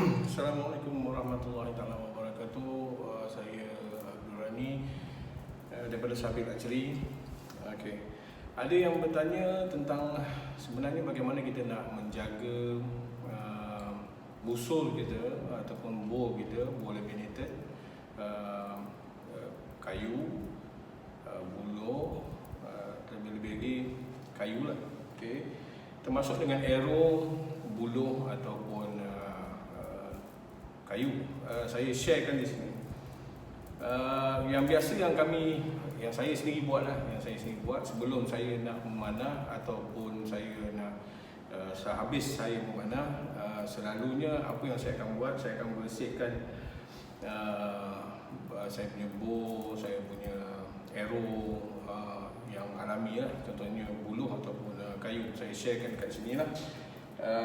Assalamualaikum warahmatullahi taala wabarakatuh. Saya Abdul Rani daripada Sabit Archery. Okey. Ada yang bertanya tentang sebenarnya bagaimana kita nak menjaga busul kita ataupun bow kita, bow laminated, kayu, buluh, terlebih-lebih lagi kayu lah. Okey. Termasuk dengan arrow, buluh ataupun kayu. Saya sharekan di sini. Yang biasa yang saya sendiri buat sebelum saya nak memanah ataupun saya nak sehabis saya memanah, selalunya apa yang saya akan buat, saya akan bersihkan saya punya bow, saya punya arrow yang alami lah, contohnya buluh ataupun kayu. Saya sharekan dekat sini lah.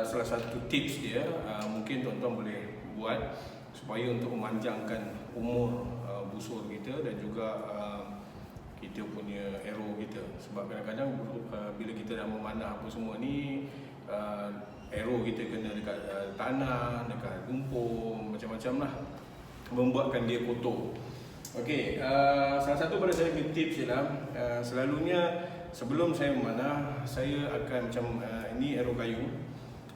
Salah satu tips dia mungkin tuan-tuan boleh buat supaya untuk memanjangkan umur busur kita dan juga kita punya arrow kita. Sebab kadang-kadang bila kita dah memanah apa semua ni, arrow kita kena dekat tanah, dekat lumpur, macam-macam lah, membuatkan dia kotor. Okey, salah satu pada saya punya tips ialah selalunya sebelum saya memanah, saya akan macam ini arrow kayu.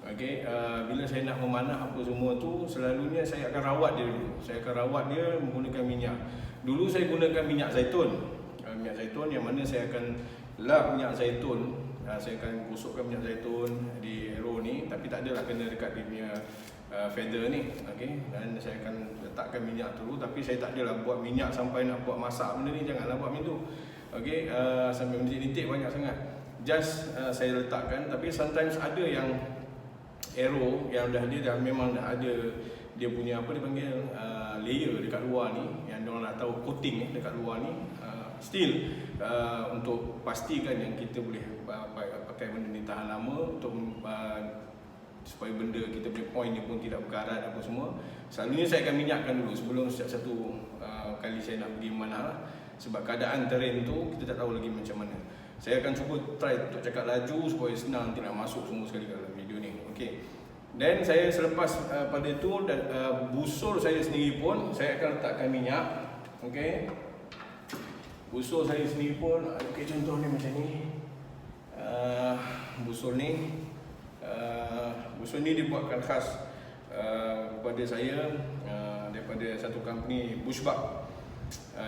Okey, bila saya nak memanah apa semua tu, selalunya saya akan rawat dia dulu. Saya akan rawat dia menggunakan minyak. Dulu saya gunakan minyak zaitun. Minyak zaitun yang mana saya akan lap minyak zaitun. Saya akan gosokkan minyak zaitun di arrow ni, tapi tak adalah kena dekat dia punya feather ni. Okey, dan saya akan letakkan minyak dulu, tapi saya tak adalah buat minyak sampai nak buat masak benda ni, janganlah buat macam tu. Okey, sampai menitik-nitik banyak sangat. Just saya letakkan, tapi sometimes ada yang arrow yang dia memang dah ada dia punya apa dia panggil layer dekat luar ni, yang diorang nak tahu coating dekat luar ni. Still untuk pastikan yang kita boleh pakai benda ni tahan lama, untuk supaya benda kita punya point ni pun tidak berkarat apa semua, selalunya saya akan minyakkan dulu sebelum satu kali saya nak pergi mana lah. Sebab keadaan terrain tu kita tak tahu lagi macam mana. Saya akan cuba try untuk cakap laju supaya senang nanti nak masuk semua sekali dalam video ni. Okey. Dan saya selepas pada itu busur saya sendiri pun saya akan letakkan minyak. Okey. Busur saya sendiri pun, okey, contoh ni macam ni. Busur ni dibuatkan khas kepada saya daripada satu company Bushbuck.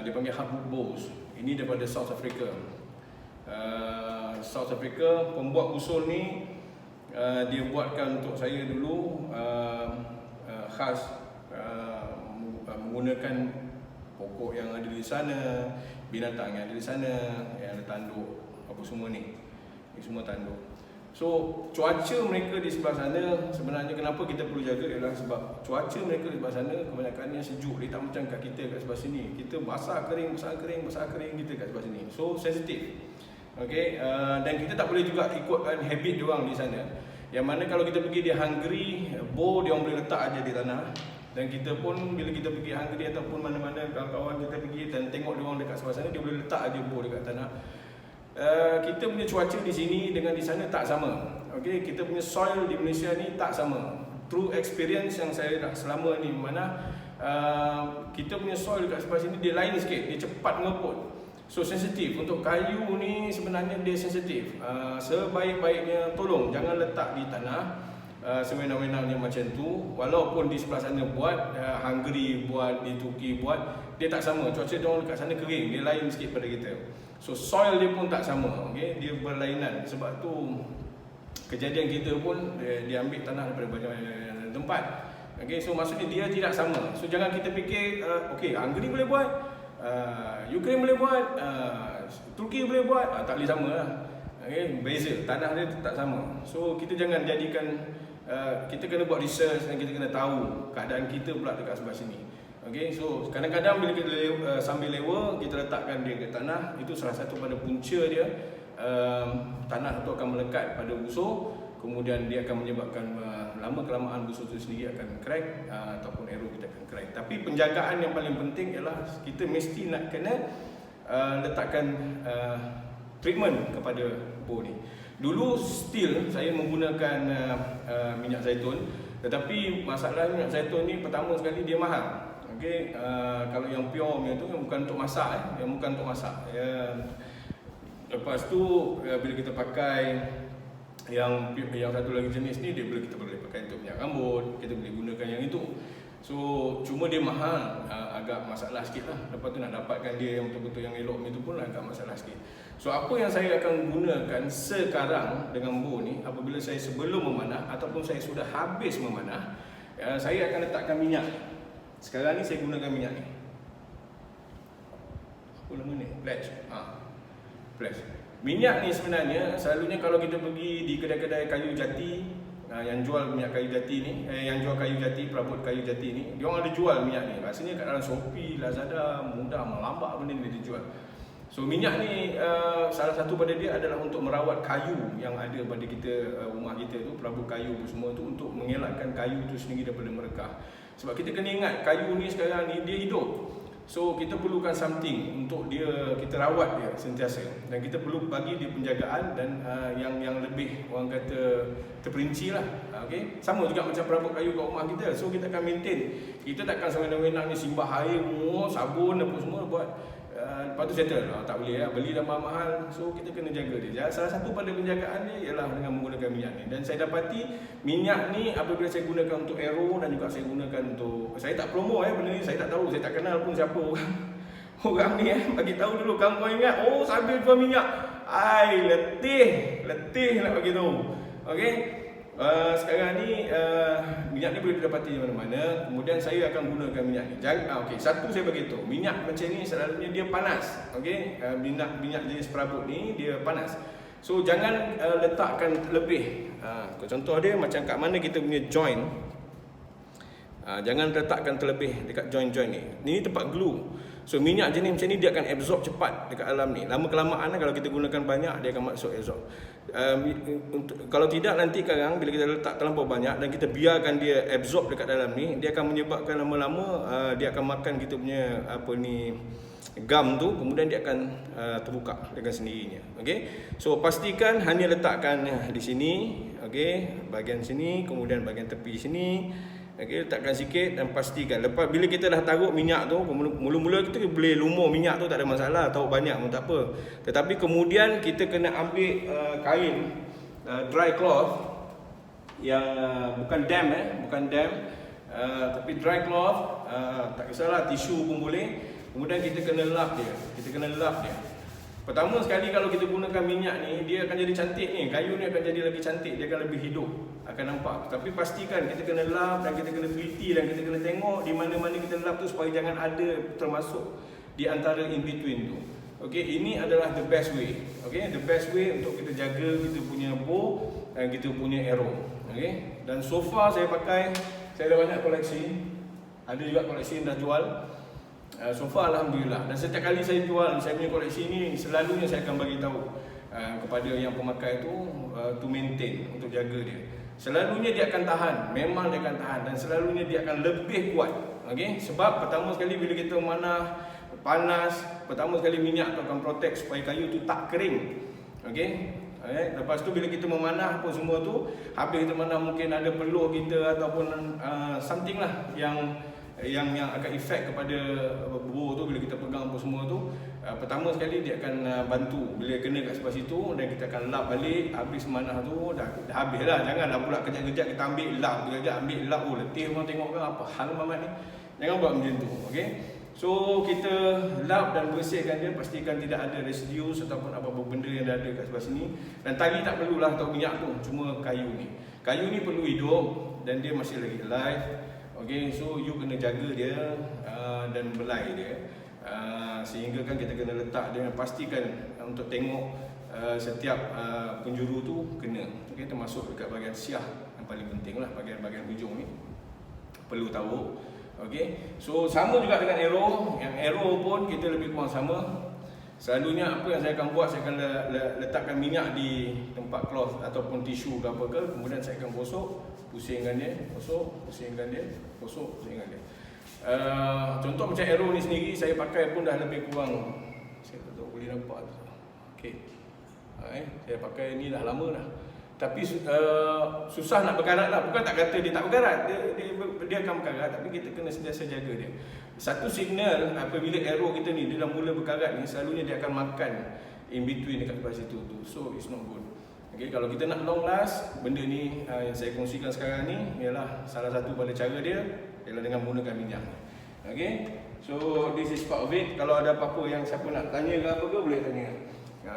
Dia panggil Hardwood Bows. Ini daripada South Africa. South Africa, pembuat busur ni dia buatkan untuk saya dulu khas menggunakan pokok yang ada di sana, binatang yang ada di sana, yang ada tanduk apa semua ni. Ini semua tanduk. So cuaca mereka di sebelah sana, sebenarnya kenapa kita perlu jaga ialah sebab cuaca mereka di sebelah sana kebanyakannya sejuk. Dia tak macam kat kita kat sebelah sini. Kita basah kering, kita kat sebelah sini. So sensitif. Okey, dan kita tak boleh juga ikutkan habit diorang di sana. Yang mana kalau kita pergi di Hungary, bow dia orang boleh letak aja di tanah. Dan kita pun bila kita pergi Hungary ataupun mana-mana kawan-kawan kita pergi dan tengok diorang dekat sebelah sana, dia boleh letak aja bow dekat tanah. Kita punya cuaca di sini dengan di sana tak sama. Okey, kita punya soil di Malaysia ni tak sama. Through experience yang saya dah selama ni, mana kita punya soil dekat sebelah sini dia lain sikit, dia cepat mengeput. So sensitif. Untuk kayu ni sebenarnya dia sensitif. Sebaik-baiknya tolong jangan letak di tanah sewenang-wenangnya macam tu. Walaupun di sebelah sana buat, Hungary buat, di Turki buat, dia tak sama. Cuaca dia orang dekat sana kering, dia lain sikit pada kita. So soil dia pun tak sama. Okey, dia berlainan. Sebab tu kejadian kita pun dia ambil tanah daripada banyak tempat. Okey, so maksudnya dia tidak sama. So jangan kita fikir okey, Hungary boleh buat, Ukraine boleh buat, Turki boleh buat, tak boleh sama lah. Okay, beza, tanah dia tak sama. So kita jangan jadikan, kita kena buat research dan kita kena tahu keadaan kita pula dekat sebelah sini. Okay, so kadang-kadang bila kita sambil lewa, kita letakkan dia ke tanah, itu salah satu pada punca dia. Tanah itu akan melekat pada busur, kemudian dia akan menyebabkan lama-kelamaan busur itu sendiri akan crack, ataupun arrow kita akan crack. Tapi penjagaan yang paling penting ialah kita mesti nak kena letakkan treatment kepada bow ni. Dulu still saya menggunakan minyak zaitun. Tetapi masalah minyak zaitun ni pertama sekali dia mahal. Okey, kalau yang pure punya tu yang bukan untuk masak yang bukan untuk masak. Lepas tu bila kita pakai yang satu lagi jenis ni, kita boleh pakai untuk minyak rambut, kita boleh gunakan yang itu. So cuma dia mahal, agak masalah sikit lah. Lepas tu nak dapatkan dia yang betul-betul yang elok itu pun agak masalah sikit. So apa yang saya akan gunakan sekarang dengan bow ni, apabila saya sebelum memanah ataupun saya sudah habis memanah, saya akan letakkan minyak. Sekarang ni saya gunakan minyak ni. Apa nama ni? Pledge. Pledge. Minyak ni sebenarnya selalunya kalau kita pergi di kedai-kedai kayu jati, yang jual minyak kayu jati ni, yang jual kayu jati, perabot kayu jati ni, dia orang ada jual minyak ni. Rasanya kat dalam Shopee, Lazada, mudah melambak benda ni dia jual. So minyak ni salah satu pada dia adalah untuk merawat kayu yang ada pada kita, rumah kita tu, perabot kayu semua tu, untuk mengelakkan kayu tu sendiri daripada merekah. Sebab kita kena ingat kayu ni sekarang ni dia hidup. So kita perlukan something untuk kita rawat dia sentiasa, dan kita perlu bagi dia penjagaan dan yang lebih orang kata terperinci lah. Okay? Sama juga macam perabot kayu kat rumah kita. So kita akan maintain. Kita takkan sewenang-wenang ni simbah air, sabun apa semua buat. Lepas tu settle. Tak boleh lah, beli dah mahal. So kita kena jaga dia. Salah satu pada penjagaan dia ialah dengan menggunakan minyak ni. Dan saya dapati minyak ni apabila saya gunakan untuk aero, dan juga saya gunakan untuk, saya tak promo benda ni, saya tak tahu, saya tak kenal pun siapa orang ni bagi tahu dulu. Kamu ingat, sambil jual minyak, letih nak bagi tahu. Okey. Sekarang ni minyak ni boleh didapati di mana-mana. Kemudian saya akan gunakan minyak ni. Okey, satu saya bagi tahu, minyak macam ni selalunya dia panas. Okey, minyak jenis perabot ni dia panas. So jangan letakkan lebih. Contoh dia macam kat mana kita punya joint. Jangan letakkan terlebih dekat joint-joint ni. Ini tempat glue. So minyak jenis macam ni dia akan absorb cepat dekat dalam ni. Lama kelamaan kalau kita gunakan banyak, dia akan masuk absorb. Kalau tidak nanti sekarang bila kita letak terlampau banyak dan kita biarkan dia absorb dekat dalam ni, dia akan menyebabkan lama-lama dia akan makan kita punya gum tu, kemudian dia akan terbuka dengan sendirinya. Okey. So pastikan hanya letakkan di sini, okey, bahagian sini, kemudian bahagian tepi sini. Okey, letakkan sikit dan pastikan lepas bila kita dah taruh minyak tu, mula-mula kita boleh lumur minyak tu, tak ada masalah, taruh banyak pun tak apa. Tetapi kemudian kita kena ambil kain dry cloth yang bukan damp tapi dry cloth, tak kisahlah tisu pun boleh. Kemudian kita kena lap dia. Pertama sekali kalau kita gunakan minyak ni, dia akan jadi cantik ni. Kayu ni akan jadi lagi cantik, dia akan lebih hidup, akan nampak. Tapi pastikan kita kena lap dan kita kena teliti dan kita kena tengok di mana-mana kita lap tu supaya jangan ada termasuk di antara in between tu. Okey, ini adalah the best way. Okey, the best way untuk kita jaga kita punya bow dan kita punya arrow. Okey, dan so far saya dah banyak koleksi. Ada juga koleksi yang dah jual. So far alhamdulillah, dan setiap kali saya jual saya punya koleksi ni, selalunya saya akan bagi tahu kepada yang pemakai tu to maintain, untuk jaga dia. Selalunya dia akan tahan, memang dia akan tahan, dan selalunya dia akan lebih kuat. Okey, sebab pertama sekali bila kita memanah panas, pertama sekali minyak tu akan protect supaya kayu tu tak kering. Okey. Lepas tu bila kita memanah pun semua tu, habis kita manah mungkin ada peluh kita ataupun something lah yang akan efek kepada bow tu bila kita pegang apa semua tu. Pertama sekali dia akan bantu bila kena kat sebelah situ, dan kita akan lap balik. Habis manah tu dah habis lah. Janganlah pula kejap-kejap kita ambil lap, kejap ambil lap, letih orang tengok kan apa hal Mamat ni. Jangan buat macam tu. Okey. So kita lap dan bersihkan dia, pastikan tidak ada residu ataupun apa-apa benda yang ada kat sebelah sini. Dan tali tak perlulah atau minyak tu, cuma kayu ni. Kayu ni perlu hidup dan dia masih lagi alive. Okay, so you kena jaga dia dan belai dia, sehingga kan kita kena letak dia, pastikan untuk tengok setiap penjuru tu kena. Okay, termasuk dekat bahagian siah yang paling penting lah, bahagian hujung ni perlu tahu. Okay, so sama juga dengan arrow. Yang arrow pun kita lebih kurang sama. Selalunya apa yang saya akan buat, saya akan letakkan minyak di tempat cloth ataupun tisu ke apa ke, kemudian saya akan gosok, pusingkan dia, gosok, pusingkan dia, gosok, pusingkan dia. Contoh macam arrow ni sendiri, saya pakai pun dah lebih kurang, saya tak tahu boleh nampak tu. Okey. Saya pakai ni dah lama dah. Tapi susah nak berkarat lah. Bukan tak kata dia tak berkarat, dia akan berkarat, tapi kita kena sentiasa jaga dia. Satu signal apabila arrow kita ni dia dah mula berkarat ni, selalunya dia akan makan in between dekat sebelah situ tu. So it's not good. Okay, kalau kita nak long last, benda ni yang saya kongsikan sekarang ni ialah salah satu pada cara dia ialah dengan menggunakan minyak. Okay, so this is part of it. Kalau ada apa-apa yang siapa nak tanya ke apa ke, boleh tanya.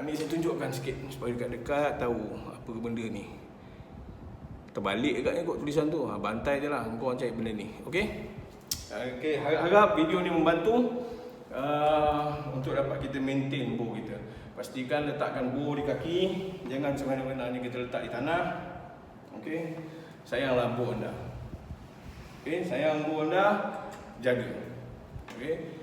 Ni saya tunjukkan sikit supaya dekat-dekat tahu apa benda ni. Terbalik agaknya kot tulisan tu. Bantai je lah, kau cari benda ni. Okay, okay, harap video ni membantu untuk dapat kita maintain bow kita. Pastikan letakkan bow di kaki, jangan semena-mena ni kita letak di tanah. Okay, sayanglah bow anda. Okay, sayang bow anda, jaga. Okay,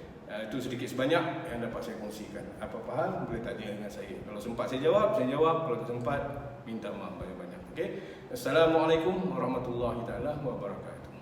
itu sedikit sebanyak yang dapat saya kongsikan. Apa-apa hal boleh tanya dengan saya. Kalau sempat saya jawab, saya jawab. Kalau tak sempat, minta maaf banyak-banyak. Okay, Assalamualaikum warahmatullahi taala wabarakatuh.